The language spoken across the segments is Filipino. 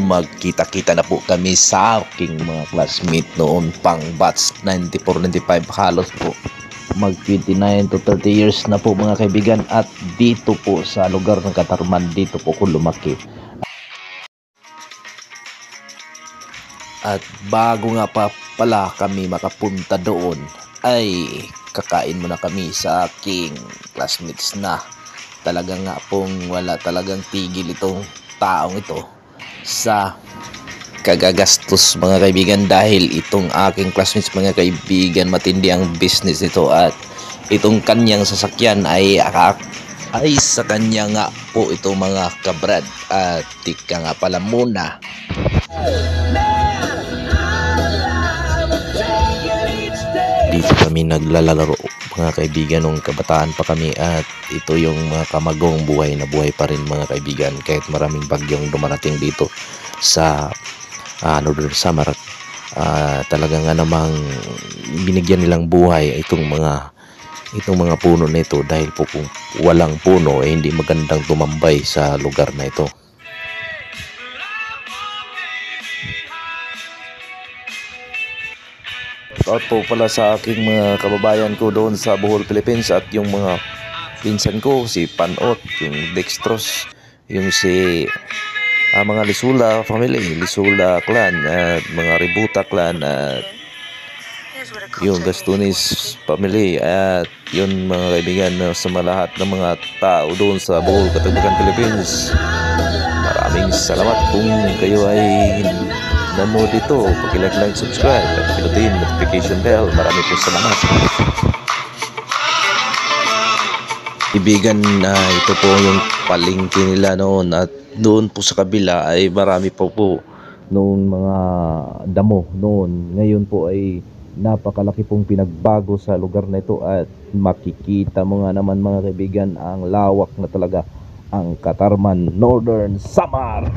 Magkita-kita na po kami sa aking mga classmate noon pang batch 94-95, halos po mag 29 to 30 years na po mga kaibigan, at dito po sa lugar ng Katarman, dito po ko lumaki. At bago nga pa pala kami makapunta doon ay kakain muna kami sa aking classmates na talagang nga pong wala talagang tigil itong taong ito sa kagagastos mga kaibigan, dahil itong aking classmates mga kaibigan, matindi ang business nito, at itong kanyang sasakyan ay sa kanya nga po ito mga kabrad. At tika nga pala muna, dito kami naglalaro mga kaibigan nung kabataan pa kami, at ito yung mga kamagong buhay na buhay pa rin mga kaibigan kahit maraming bagyong dumarating dito sa Northern Samar. Talaga nga namang binigyan nilang buhay itong mga puno na ito, dahil po kung walang puno ay hindi magandang tumambay sa lugar na ito. Shoutout po pala sa aking mga kababayan ko doon sa Bohol, Philippines, at yung mga pinsan ko, si Panot, yung Dextros, yung si mga Lisula family, Lisula clan, at mga Ributa clan, at yung Gastunis family, at yun mga kaibigan, sa lahat ng mga tao doon sa Bohol, Katabagan, Philippines. Maraming salamat kung kayo ay nanood dito. Pag-like, subscribe, at pinutin notification bell. Marami po salamat. Ibigan na ito po yung palengke nila noon, at doon po sa kabila ay marami po noong mga damo noon. Ngayon po ay napakalaki pong pinagbago sa lugar na ito, at makikita mo nga naman mga kaibigan ang lawak na talaga ang Katarman, Northern Samar.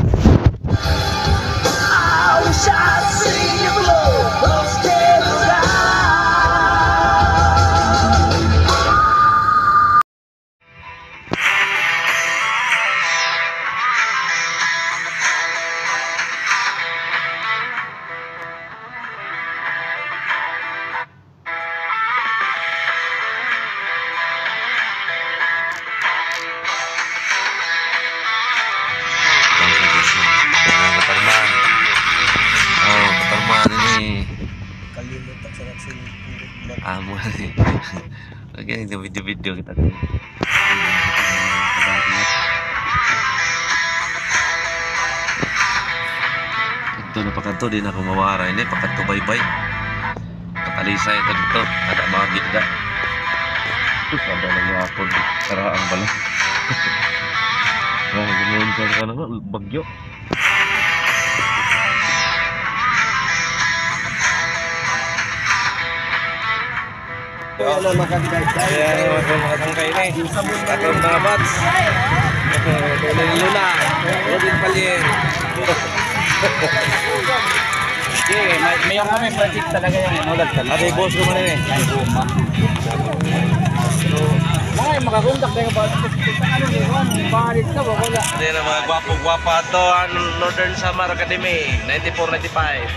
Kalimutan sa nagsilip. Amo rin. Okay, video kita. Ito na pakanto din ako mawara ini pakanto bye-bye. Katalisay ito dito. Ada mga gitda. Ada lagi hapon. Karaang bala. Ganoon ka na bagyo. Ano makakagay? Ayan, makakangkay na eh. Atong mga bats. Luna. Rodin Palien. Okay, mayroon kami project talaga yan. Inulat ka. Ate, boss ko man eh. Mga makakontak tayo ba? Ano yun? Bahalit ka ba? Wala. Ate na mga gwapo-gwapa to. Northern Samar Academy. 94-95.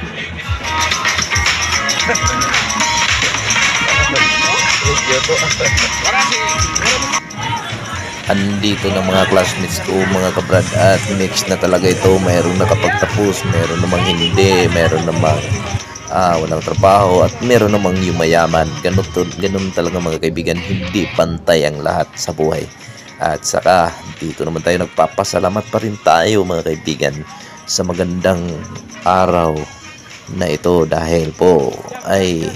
Andito ng mga classmates ko mga kabrad, at mix na talaga ito. Mayroong nakapagtapos, mayroon namang hindi, mayroon namang walang trabaho, at mayroon namang yumayaman. Ganun talaga mga kaibigan, hindi pantay ang lahat sa buhay. At saka dito naman tayo nagpapasalamat pa rin tayo mga kaibigan sa magandang araw na ito, dahil po ay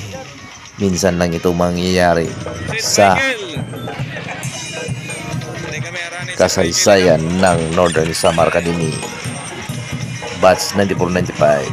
minsan lang ito mangyayari sa kasaysayan ng Northern Samar Academy batch 94-95.